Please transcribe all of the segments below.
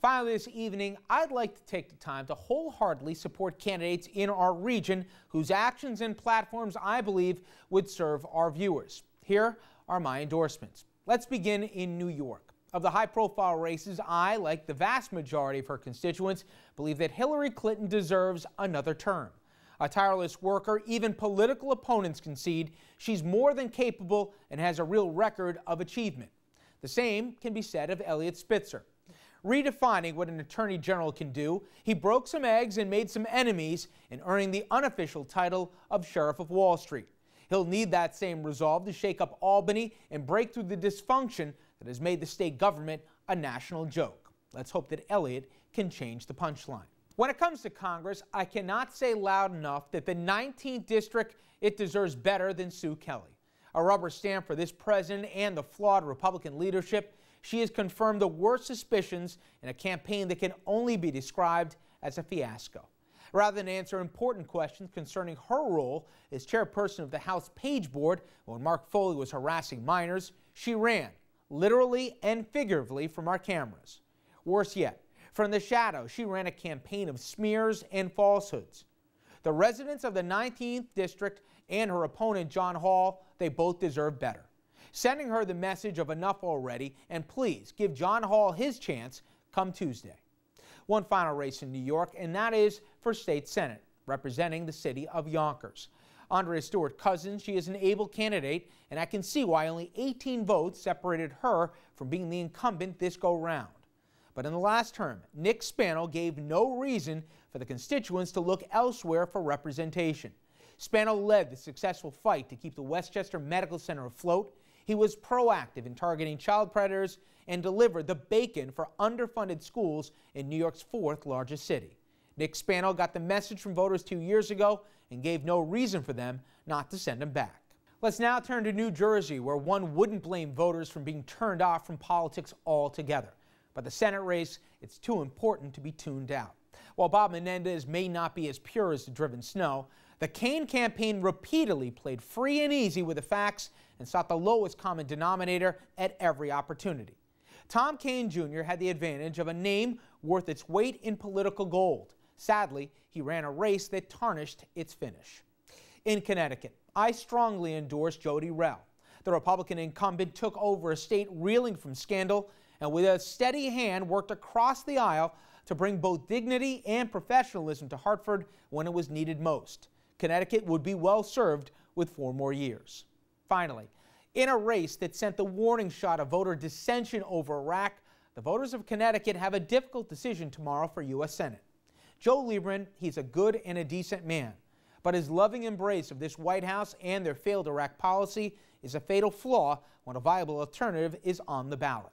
Finally this evening, I'd like to take the time to wholeheartedly support candidates in our region whose actions and platforms I believe would serve our viewers. Here are my endorsements. Let's begin in New York. Of the high-profile races, I, like the vast majority of her constituents, believe that Hillary Clinton deserves another term. A tireless worker, even political opponents concede she's more than capable and has a real record of achievement. The same can be said of Eliot Spitzer. Redefining what an attorney general can do, he broke some eggs and made some enemies in earning the unofficial title of Sheriff of Wall Street. He'll need that same resolve to shake up Albany and break through the dysfunction that has made the state government a national joke. Let's hope that Eliot can change the punchline. When it comes to Congress, I cannot say loud enough that the 19th district, it deserves better than Sue Kelly. A rubber stamp for this president and the flawed Republican leadership, she has confirmed the worst suspicions in a campaign that can only be described as a fiasco. Rather than answer important questions concerning her role as chairperson of the House Page Board when Mark Foley was harassing minors, she ran, literally and figuratively, from our cameras. Worse yet, from the shadows, she ran a campaign of smears and falsehoods. The residents of the 19th district and her opponent, John Hall, they both deserve better. Sending her the message of enough already, and please give John Hall his chance come Tuesday. One final race in New York, and that is for State Senate, representing the city of Yonkers. Andrea Stewart-Cousins, she is an able candidate, and I can see why only 18 votes separated her from being the incumbent this go-round. But in the last term, Nick Spano gave no reason for the constituents to look elsewhere for representation. Spano led the successful fight to keep the Westchester Medical Center afloat. He was proactive in targeting child predators and delivered the bacon for underfunded schools in New York's fourth largest city. Nick Spano got the message from voters 2 years ago and gave no reason for them not to send him back. Let's now turn to New Jersey, where one wouldn't blame voters from being turned off from politics altogether. But the Senate race, it's too important to be tuned out. While Bob Menendez may not be as pure as the driven snow, the Kaine campaign repeatedly played free and easy with the facts and sought the lowest common denominator at every opportunity. Tom Kaine Jr. had the advantage of a name worth its weight in political gold. Sadly, he ran a race that tarnished its finish. In Connecticut, I strongly endorse Jody Rell. The Republican incumbent took over a state reeling from scandal and with a steady hand worked across the aisle to bring both dignity and professionalism to Hartford when it was needed most. Connecticut would be well served with 4 more years. Finally, in a race that sent the warning shot of voter dissension over Iraq, the voters of Connecticut have a difficult decision tomorrow for U.S. Senate. Joe Lieberman, he's a good and a decent man, but his loving embrace of this White House and their failed Iraq policy is a fatal flaw when a viable alternative is on the ballot.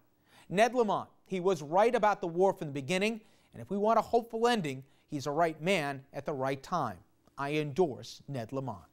Ned Lamont, he was right about the war from the beginning, and if we want a hopeful ending, he's the right man at the right time. I endorse Ned Lamont.